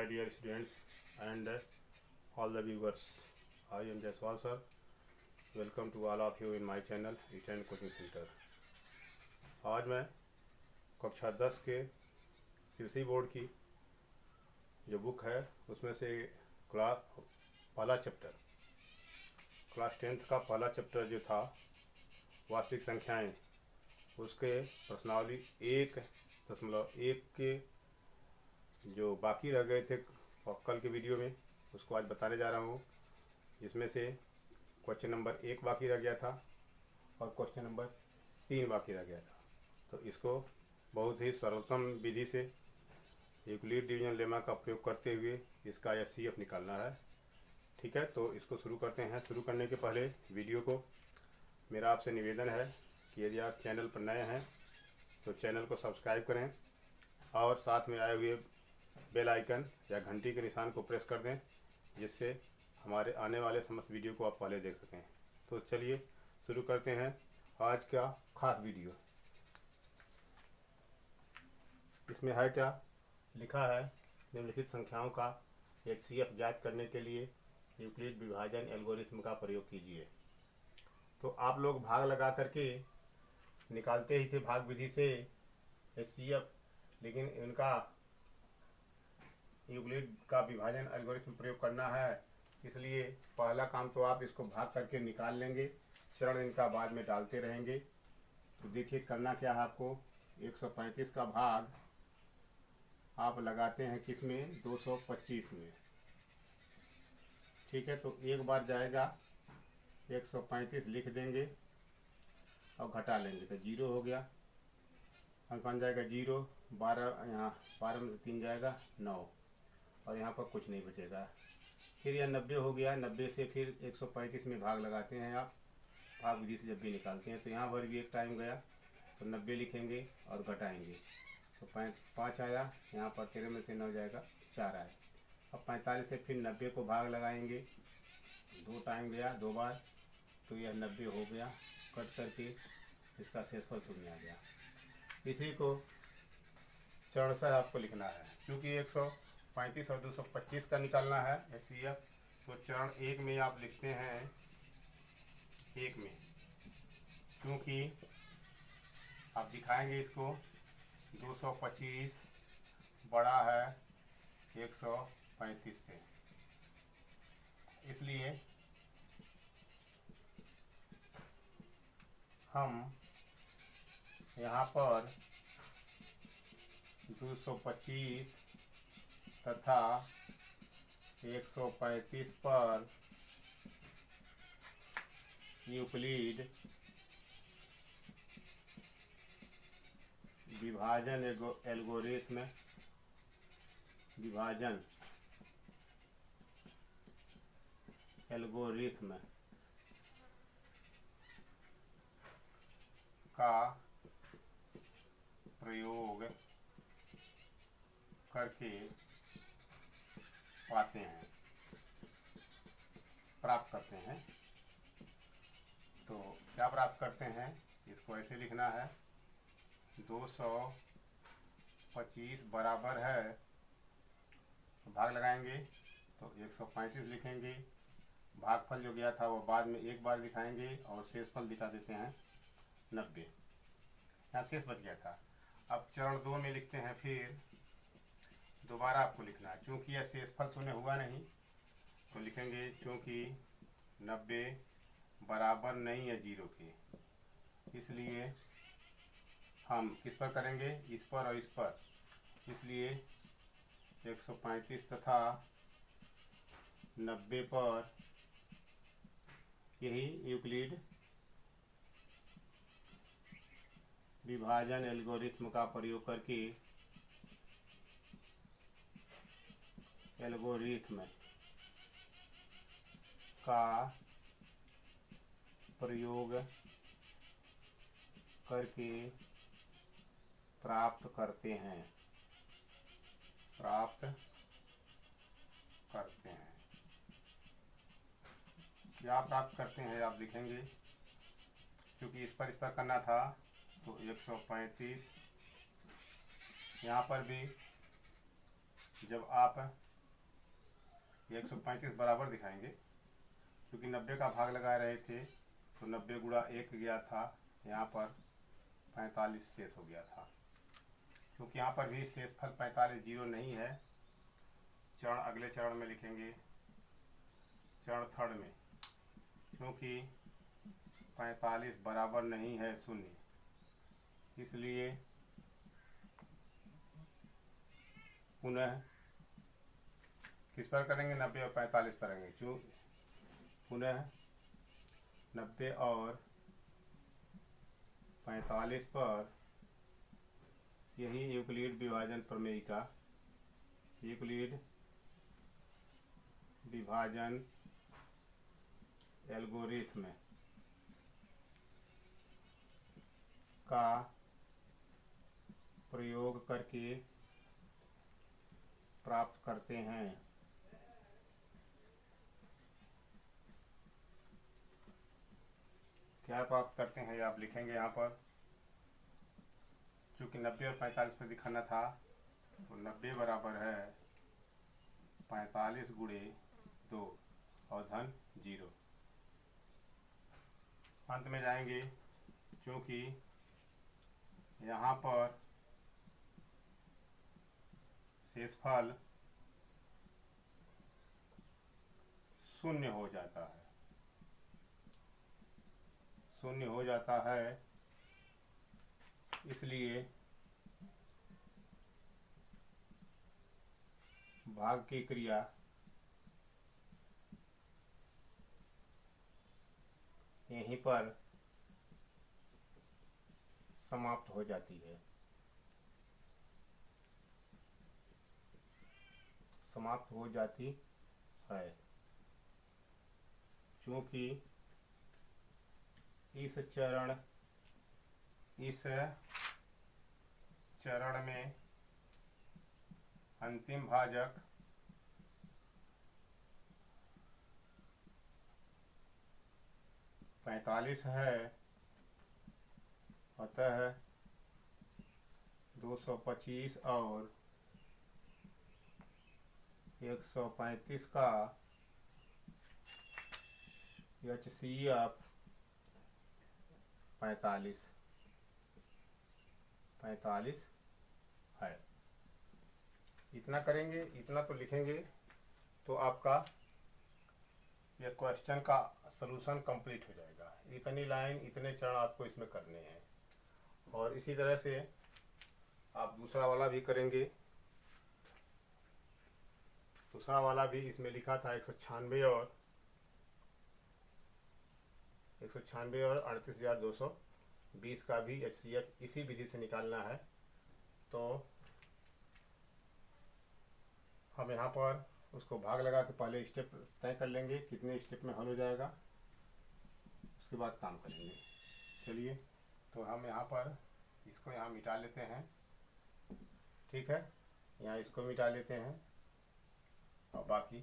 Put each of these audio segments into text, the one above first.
dear students and all the viewers. I am Jaiswal sir. Welcome to all of you in my channel Eastern Coaching Center. आज मैं कक्षा 10 के CBSE board की जो book है उसमें से पहला चैप्टर क्लास 10th का पहला चैप्टर जो था वास्तविक संख्याएं, उसके प्रश्नावली 1.1 के जो बाकी रह गए थे कल के वीडियो में, उसको आज बताने जा रहा हूँ। जिसमें से क्वेश्चन नंबर 1 बाकी रह गया था और क्वेश्चन नंबर 3 बाकी रह गया था। तो इसको बहुत ही सरलतम विधि से यूक्लिड डिवीजन लेमा का प्रयोग करते हुए इसका एचसीएफ निकालना है। ठीक है, तो इसको शुरू करते हैं। शुरू करने के पहले वीडियो को मेरा आपसे निवेदन है कि यदि आप चैनल पर नए हैं तो चैनल को सब्सक्राइब करें और साथ में आए हुए बेल आइकन या घंटी के निशान को प्रेस कर दें, जिससे हमारे आने वाले समस्त वीडियो को आप पहले देख सकें। तो चलिए शुरू करते हैं आज का खास वीडियो। इसमें है क्या लिखा है, निम्नलिखित संख्याओं का एचसीएफ ज्ञात करने के लिए यूक्लिड विभाजन एल्गोरिथम का प्रयोग कीजिए। तो आप लोग भाग लगा करके निकालते ही थे भाग विधि से एचसीएफ, लेकिन इनका यूक्लिड का विभाजन एल्गोरिथम प्रयोग करना है, इसलिए पहला काम तो आप इसको भाग करके निकाल लेंगे, चरण इनका बाद में डालते रहेंगे। तो देखिए करना क्या है आपको, 135 का भाग आप लगाते हैं किस में, 225 में। ठीक है, तो एक बार जाएगा 135 लिख देंगे और घटा लेंगे तो 0 हो गया। अंक बन जाएगा 0, 12 यहाँ 12 में से 3 जाएगा 9 और यहाँ पर कुछ नहीं बचेगा। फिर यह 90 हो गया। 90 से फिर 135 में भाग लगाते हैं आप, भाग विधि से जब भी निकालते हैं। तो यहाँ पर भी एक टाइम गया तो 90 लिखेंगे और घटाएंगे तो 5 आया। यहाँ पर 13 में से 9 जाएगा 4 आए। अब 45 से फिर 90 को भाग लगाएंगे, 2 टाइम गया 2 बार, तो यह 90 हो गया। कट करके इसका शेषफल शून्य आ गया। इसी को चरण से आपको लिखना है, क्योंकि 135 और 225 का निकालना है एचसीएफ। तो चरण 1 में आप लिखते हैं 1 में, क्योंकि आप दिखाएंगे इसको 225 बड़ा है 135 से, इसलिए हम यहाँ पर 225 तथा 135 पर यूक्लिड विभाजन एल्गोरिथम का प्रयोग करके प्राप्त करते हैं। तो क्या प्राप्त करते हैं, इसको ऐसे लिखना है, 225 बराबर है, भाग लगाएंगे तो 135 लिखेंगे। भागफल जो गया था वो बाद में एक बार दिखाएंगे और शेषफल दिखा देते हैं 90। यहाँ शेष बच गया था। अब चरण 2 में लिखते हैं, फिर दोबारा आपको लिखना है, क्योंकि यह शेषफल शून्य हुआ नहीं तो लिखेंगे क्योंकि 90 बराबर नहीं है 0 के, इसलिए हम किस पर करेंगे, इस पर और इस पर, इसलिए 135 तथा 90 पर यही यूक्लिड विभाजन एल्गोरिथम का प्रयोग करके प्राप्त करते हैं। क्या प्राप्त करते हैं आप लिखेंगे, क्योंकि इस पर करना था तो 135 यहाँ पर भी जब आप 135 बराबर दिखाएंगे, क्योंकि 90 का भाग लगा रहे थे तो 90 गुणा 1 गया था, यहाँ पर 45 शेष हो गया था। क्योंकि यहाँ पर भी शेषफल 45 जीरो नहीं है, चरण अगले चरण में लिखेंगे, चरण थर्ड में, क्योंकि 45 बराबर नहीं है शून्य, इसलिए पुनः किस पर करेंगे, 90 और 45 पर करेंगे। क्यों पुनः 90 और 45 पर यही यूक्लिड विभाजन प्रमेय का, यूक्लिड विभाजन एल्गोरिथम का प्रयोग करके प्राप्त करते हैं। क्या प्राप्त करते हैं आप लिखेंगे यहाँ पर, चूँकि 90 और 45 पर दिखाना था, तो 90 बराबर है 45 गुणे 2 और धन 0। अंत में जाएंगे, क्योंकि यहाँ पर शेषफल शून्य हो जाता है, शून्य हो जाता है, इसलिए भाग की क्रिया यहीं पर समाप्त हो जाती है, समाप्त हो जाती है, क्योंकि इस चरण में अंतिम भाजक पैंतालीस है, अतः 225 और 135 का HCF 45 है। इतना करेंगे, इतना तो लिखेंगे, तो आपका ये क्वेश्चन का सलूशन कंप्लीट हो जाएगा। इतनी लाइन, इतने चरण आपको इसमें करने हैं। और इसी तरह से आप दूसरा वाला भी करेंगे। दूसरा वाला भी इसमें लिखा था 196 और 38,220 का भी HCF इसी विधि से निकालना है। तो हम यहाँ पर उसको भाग लगा के पहले स्टेप तय कर लेंगे, कितने स्टेप में हल हो जाएगा, उसके बाद काम करेंगे। चलिए, तो हम यहाँ पर इसको यहाँ मिटा लेते हैं, ठीक है, यहाँ इसको मिटा लेते हैं और बाकी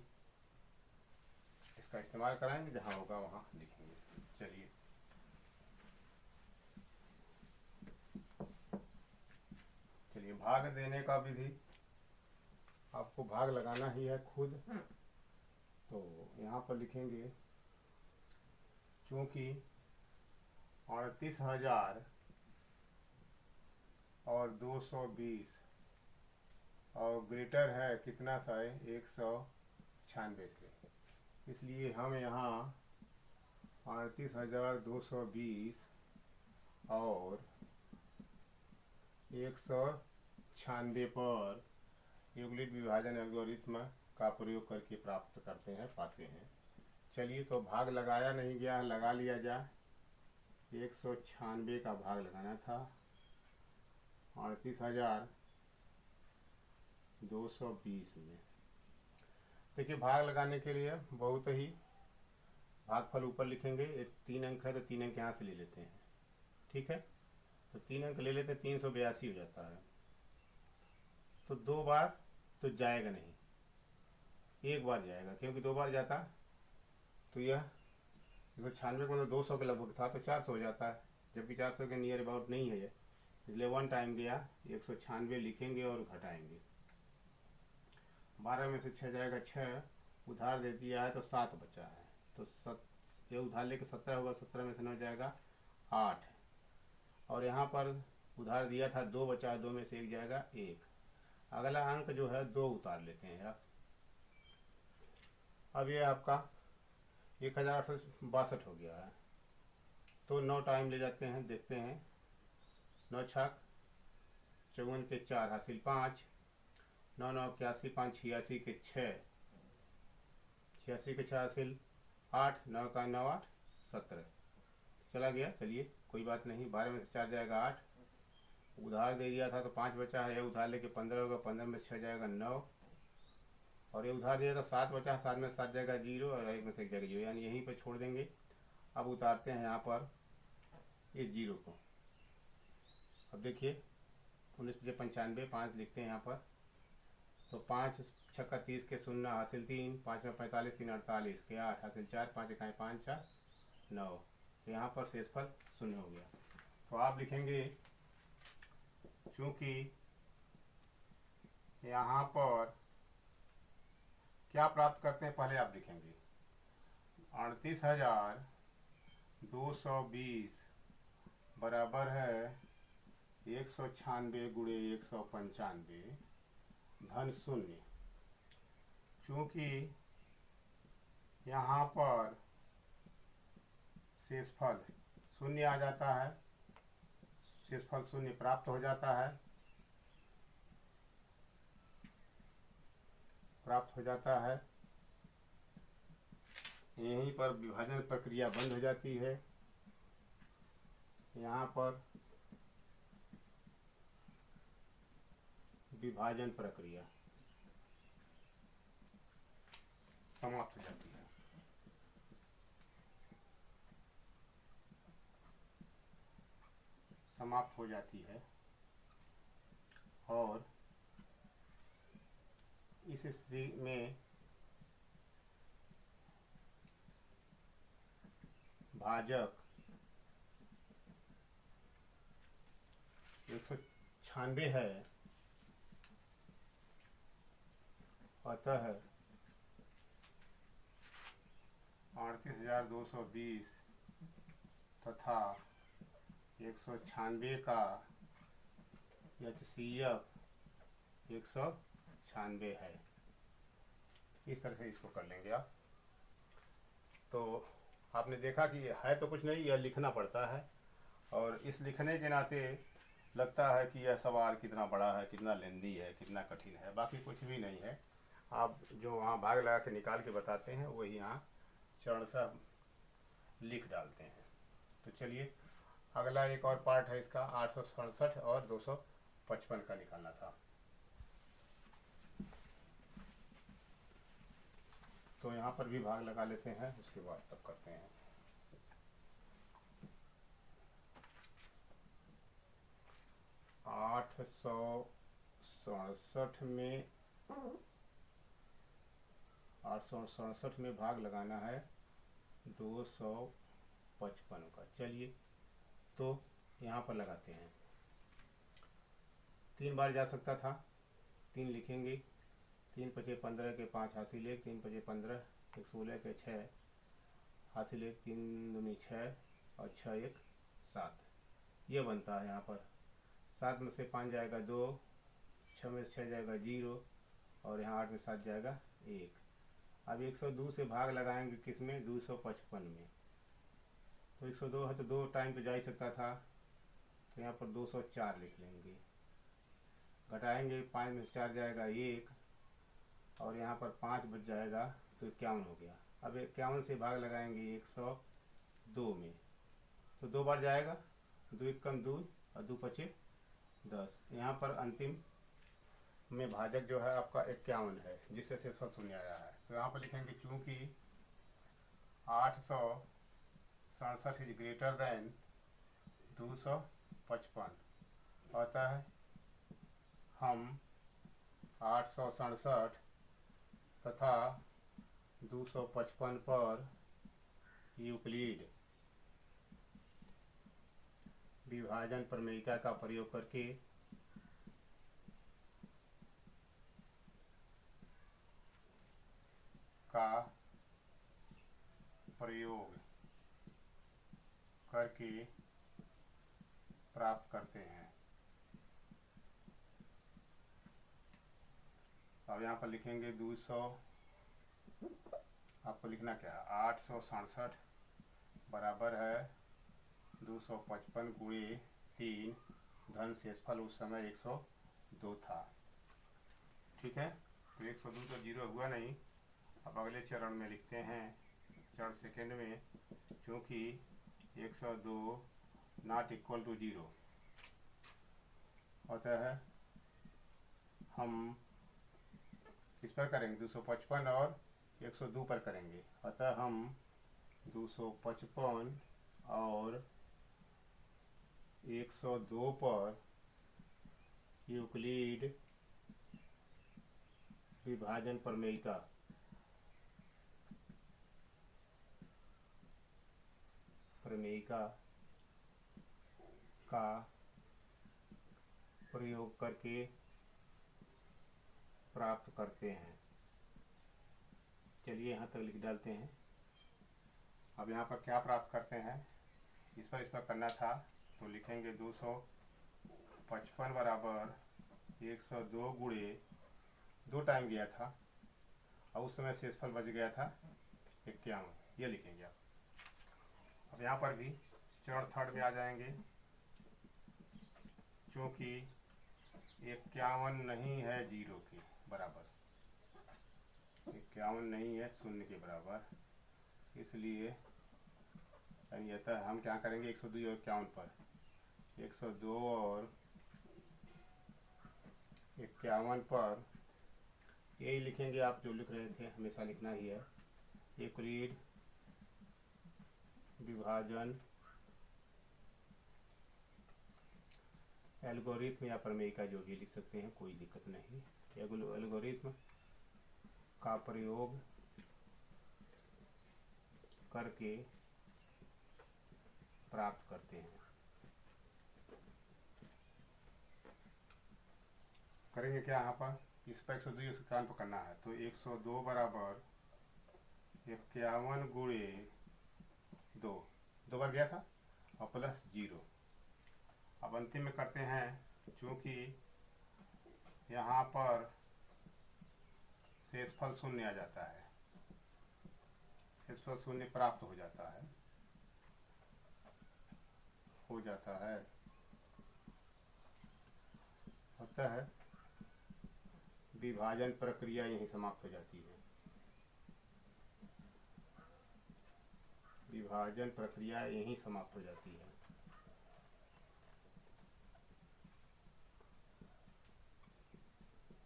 इसका इस्तेमाल कराएंगे, जहाँ होगा वहाँ लिखेंगे। चलिए, भाग देने का विधि, आपको भाग लगाना ही है खुद। तो यहाँ पर लिखेंगे, चूँकि 38,000 और 220 और ग्रेटर है कितना सा है, 196 से, इसलिए हम यहाँ 38,220 और 196 पर यूक्लिड विभाजन एल्गोरिथम का प्रयोग करके प्राप्त करते हैं, पाते हैं। चलिए, तो भाग लगाया नहीं गया, लगा लिया जाए। 196 का भाग लगाना था 38,220 में। देखिए, भाग लगाने के लिए बहुत ही, भागफल ऊपर लिखेंगे, एक 3 अंक है तो 3 अंक यहाँ से ले लेते हैं, ठीक है। तो 3 अंक ले लेते हैं, 382 हो जाता है। तो 2 बार तो जाएगा नहीं, 1 बार जाएगा, क्योंकि 2 बार जाता तो यह 196 को 200 के लगभग था, तो 400 हो जाता है, जबकि 400 के नियर अबाउट नहीं है ये, इसलिए 1 टाइम गया। 196 लिखेंगे और घटाएंगे, 12 में से 6 जाएगा 6, उधार दे दिया है तो 7 बचा है, तो ये उधार लेके 17 होगा, 17 में से 9 जाएगा 8, और यहाँ पर उधार दिया था 2 बचा है, 2 में से 1 जाएगा 1। अगला अंक जो है 2 उतार लेते हैं आप। अब ये आपका 1862 हो गया है, तो 9 टाइम ले जाते हैं, देखते हैं। 9 छक 54 के 4 हासिल 5, 9 9 81, 5 86 के 6, 86 के 6 हासिल 8, 9 का 9 8 17 चला गया। चलिए कोई बात नहीं, 12 में से 4 जाएगा 8। उधार दे दिया था तो 5 बचा है, ये उधार लेके 15 होगा, 15 में से 6 जाएगा 9, और ये उधार दिया था 7 बचा है, 7 में से 7 जाएगा 0, और 1 में से 1 जाएगा 0, यानी यहीं पे छोड़ देंगे। अब उतारते हैं यहाँ पर ये 0 को। अब देखिए 19 5 95, 5 लिखते हैं यहाँ पर, तो 5 छक्का 30 के 0 हासिल 3, 5 में 45 3 48 के 8 हासिल 4, 5 इकाई 5 4 9, तो यहाँ पर शेषफल 0 हो गया। तो आप लिखेंगे, चूँकि यहाँ पर क्या प्राप्त करते हैं पहले आप लिखेंगे, 38,220 बराबर है 196 गुणे 195 धन 0। चूँकि यहाँ पर शेषफल 0 आ जाता है, शेषफल 0 प्राप्त हो जाता है, यहीं पर विभाजन प्रक्रिया बंद हो जाती है। यहाँ पर विभाजन प्रक्रिया समाप्त हो जाती है। और इस स्थिति में भाजक 196 है, अतः 38,220 तथा 196 का HCF 196 है। इस तरह से इसको कर लेंगे आप। तो आपने देखा कि है तो कुछ नहीं, यह लिखना पड़ता है, और इस लिखने के नाते लगता है कि यह सवाल कितना बड़ा है, कितना लेंदी है, कितना कठिन है, बाकी कुछ भी नहीं है। आप जो वहाँ भाग लगा के निकाल के बताते हैं वही यहाँ चरणशः लिख डालते हैं। तो चलिए अगला एक और पार्ट है इसका, 867 और 255 का निकालना था। तो यहाँ पर भी भाग लगा लेते हैं, उसके बाद तब करते हैं। आठ सौ सड़सठ में भाग लगाना है 255 का। चलिए तो यहाँ पर लगाते हैं। 3 बार जा सकता था, 3 लिखेंगे, 3 पचे 15 के 5 हासिल 1, 3 पचे 15, 16 के 6 हासिल 1, 3 दूनी 6 और 6 1 7, ये बनता है। यहाँ पर 7 में से 5 जाएगा 2, 6 में से 6 जाएगा 0, और यहाँ 8 में 7 जाएगा 1। अब 102 से भाग लगाएंगे किस में, 255 में। तो 102 है तो 2 टाइम तो जा ही सकता था, तो यहाँ पर 204 लिख लेंगे। घटाएंगे, 5 में से 4 जाएगा 1, और यहाँ पर 5 बच जाएगा तो 51 हो गया। अब 51 से भाग लगाएंगे 102 में, तो 2 बार जाएगा, 2 1 कम 2 और 2 पचे 10। यहाँ पर अंतिम में भाजक जो है आपका 51 है, जिससे शेषफल 0 आया है। तो यहाँ पर लिखेंगे, चूँकि 867 इज ग्रेटर देन 255, अतः हम 867 तथा 255 पर यूक्लिड विभाजन प्रमेयिका का प्रयोग करके का प्रयोग करके प्राप्त करते हैं। अब यहाँ पर लिखेंगे 200, आपको लिखना क्या है, 867 बराबर है 255 गुणे 3 धन शेषफल उस समय 102 था। ठीक है, तो 102 तो जीरो हुआ नहीं। अब अगले चरण में लिखते हैं, चरण सेकेंड में, क्योंकि 102 नॉट इक्वल टू जीरो, होता है हम किस पर करेंगे, 255 और 102 पर करेंगे। अतः हम 255 और 102 पर यूक्लिड विभाजन प्रमेयिका का प्रयोग करके प्राप्त करते हैं। चलिए यहाँ तक लिख डालते हैं। अब यहाँ पर क्या प्राप्त करते हैं, इस पर करना था, तो लिखेंगे 255 बराबर 102 गुणे 2 टाइम गया था और उस समय शेषफल बच गया था 51, ये लिखेंगे आप। अब यहाँ पर भी चरण थर्ड में आ जाएंगे, क्योंकि 51 नहीं है जीरो के बराबर, 51 नहीं है शून्य के बराबर, इसलिए अतः हम क्या करेंगे 102 और 51 पर, 102 और 51 पर यही लिखेंगे आप जो लिख रहे थे, हमेशा लिखना ही है, यूक्लिड विभाजन एल्गोरिथम या प्रमेयिका जो भी लिख सकते हैं, कोई दिक्कत नहीं। एल्गोरिथम का प्रयोग करके प्राप्त करते हैं। करेंगे क्या यहाँ पर, इस पर 102 51 पर करना है, तो 102 बराबर 51 गुणे 2 बार गया था और प्लस 0। अब अंतिम में करते हैं, क्योंकि यहाँ पर शेषफल शून्य आ जाता है, शेषफल शून्य प्राप्त हो जाता है होता है, विभाजन प्रक्रिया यहीं समाप्त हो जाती है। विभाजन प्रक्रिया यहीं समाप्त हो जाती है।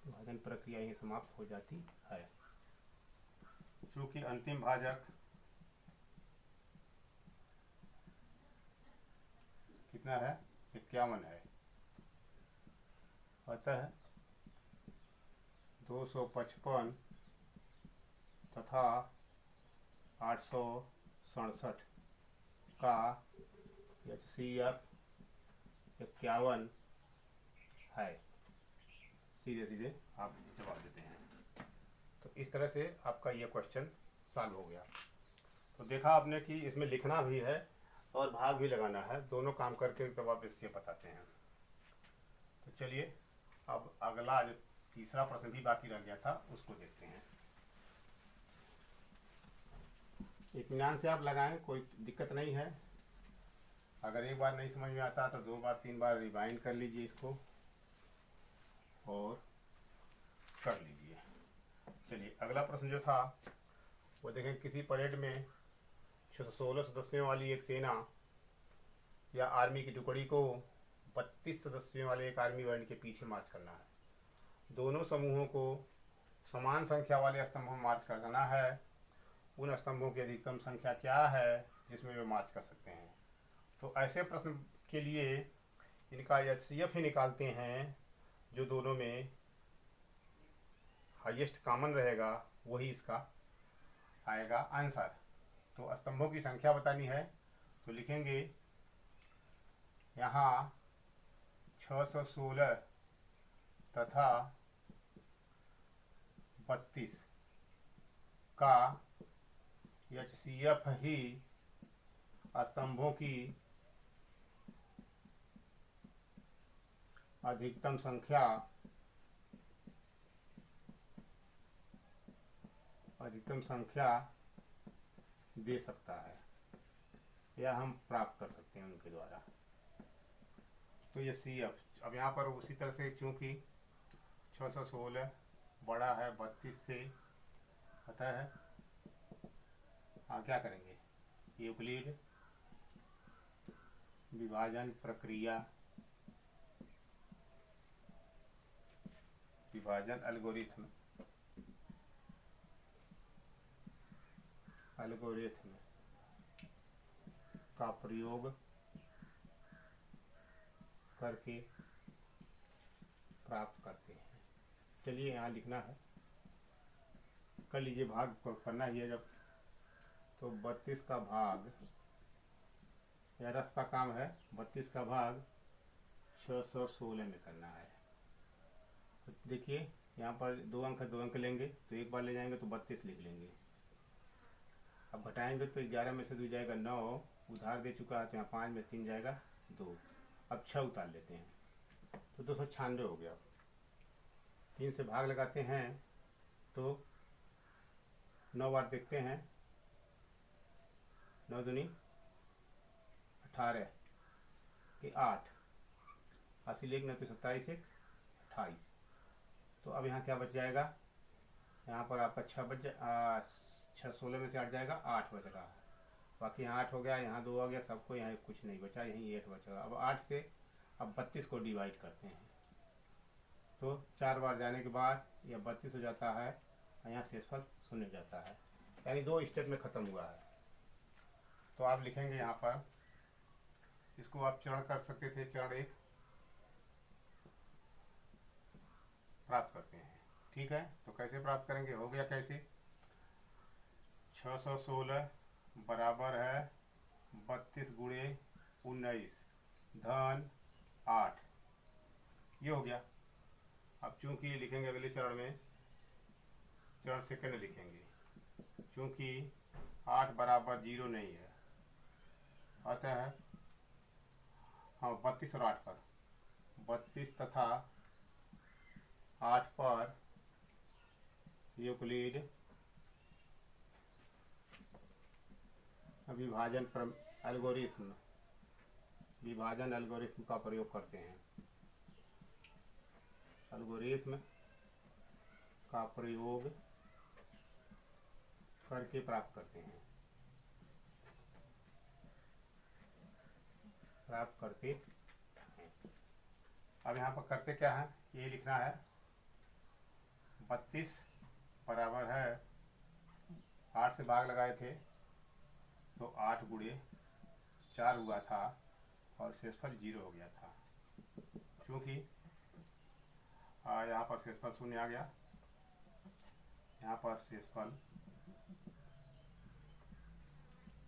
विभाजन प्रक्रिया यहीं समाप्त हो जाती है, क्योंकि अंतिम भाजक कितना है, 51 है। अतः 255 तथा 867 का HCF 51 है। सीधे सीधे आप जवाब देते हैं। तो इस तरह से आपका ये क्वेश्चन सॉल्व हो गया। तो देखा आपने कि इसमें लिखना भी है और भाग भी लगाना है, दोनों काम करके तब आप इससे बताते हैं। तो चलिए अब अगला जो तीसरा प्रश्न भी बाकी रह गया था उसको देखते हैं। इत्मीनान से आप लगाएं, कोई दिक्कत नहीं है। अगर एक बार नहीं समझ में आता तो 2 बार 3 बार रिवाइंड कर लीजिए इसको और कर लीजिए। चलिए अगला प्रश्न जो था वो देखें, किसी परेड में 16 सदस्यों वाली एक सेना या आर्मी की टुकड़ी को 32 सदस्यों वाले एक आर्मी बैंड के पीछे मार्च करना है। दोनों समूहों को समान संख्या वाले स्तंभों में मार्च करना है। उन स्तंभों की अधिकतम संख्या क्या है जिसमें वे मार्च कर सकते हैं। तो ऐसे प्रश्न के लिए इनका HCF ही निकालते हैं, जो दोनों में हाईएस्ट कॉमन रहेगा वही इसका आएगा आंसर। तो स्तंभों की संख्या बतानी है, तो लिखेंगे यहाँ 616 तथा 32 का HCF ही स्तंभों की अधिकतम संख्या दे सकता है या हम प्राप्त कर सकते हैं उनके द्वारा। तो ये CF अब यहाँ पर उसी तरह से चूंकि 616 बड़ा है 32 से, पता है हाँ क्या करेंगे, यूक्लिड विभाजन प्रक्रिया विभाजन एल्गोरिथम का प्रयोग करके प्राप्त करते हैं। चलिए यहाँ लिखना है, कर लीजिए, भाग करना ही है जब, तो 32 का भाग, या रफ का काम है, 32 का भाग 616 में करना है। तो देखिए यहाँ पर 2 अंक लेंगे, तो एक बार ले जाएंगे तो 32 लिख लेंगे। अब घटाएंगे तो 11 में से 2 जाएगा 9, उधार दे चुका है तो यहाँ 5 में 3 जाएगा 2। अब 6 उतार लेते हैं तो 296 हो गया। 3 से भाग लगाते हैं तो 9 बार देखते हैं, 9 दूनी 18 के 8, 80 लेख न तो 27 एक 28। तो अब यहाँ क्या बच जाएगा, यहाँ पर आपका 6 बच 6 16 में से 8 जाएगा, 8 बच रहा है, बाकी यहाँ 8 हो गया, यहाँ 2 आ गया, सबको यहाँ कुछ नहीं बचा, यहीं 8 बचा। अब 8 से अब 32 को डिवाइड करते हैं तो 4 बार जाने के बाद यह 32 हो जाता है, यहाँ शेषफल 0 जाता है, यानी 2 स्टेप में ख़त्म हुआ है। तो आप लिखेंगे यहाँ पर, इसको आप चरण कर सकते थे, चरण 1 प्राप्त करते हैं, ठीक है। तो कैसे प्राप्त करेंगे, हो गया कैसे, 616 बराबर है 32 गुणे 19 धन 8, ये हो गया। अब चूंकि लिखेंगे अगले चरण में, चरण सेकंड लिखेंगे, चूंकि 8 बराबर 0 नहीं है, अतः हाँ 32 और 8 पर, 32 तथा 8 पर यूक्लिड विभाजन एल्गोरिथम का प्रयोग करते हैं, एल्गोरिथम का प्रयोग करके प्राप्त करते हैं, अब यहाँ पर करते क्या है, ये लिखना है, 32 बराबर है, 8 से भाग लगाए थे तो 8 गुणे 4 हुआ था और शेषफल 0 हो गया था। क्योंकि यहाँ पर शेषफल 0 आ गया, यहाँ पर शेषफल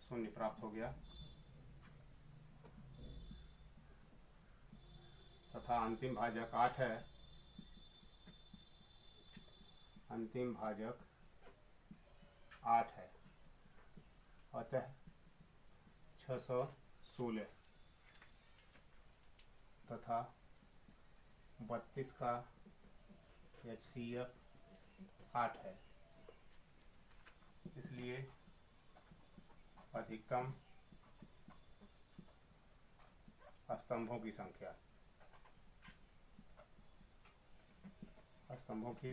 0 प्राप्त हो गया, तथा अंतिम भाजक 8 है, अंतिम भाजक 8 है, अतः 616 तथा 32 का HCF 8 है, इसलिए अधिकतम स्तंभों की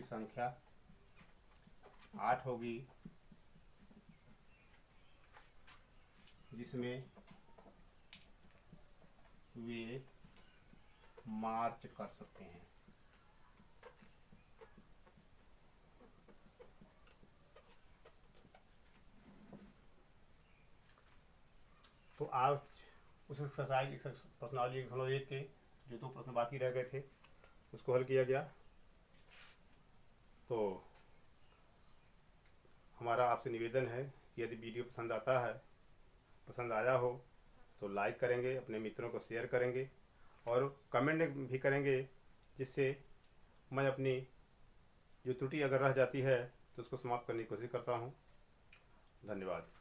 संख्या 8 होगी, जिसमें वे मार्च कर सकते हैं। तो आज उस एक्सरसाइज प्रश्नावली 1 के जो 2 प्रश्न बाकी रह गए थे उसको हल किया गया। तो हमारा आपसे निवेदन है कि यदि वीडियो पसंद आया हो तो लाइक करेंगे, अपने मित्रों को शेयर करेंगे और कमेंट भी करेंगे, जिससे मैं अपनी जो त्रुटि अगर रह जाती है तो उसको समाप्त करने की कोशिश करता हूँ। धन्यवाद।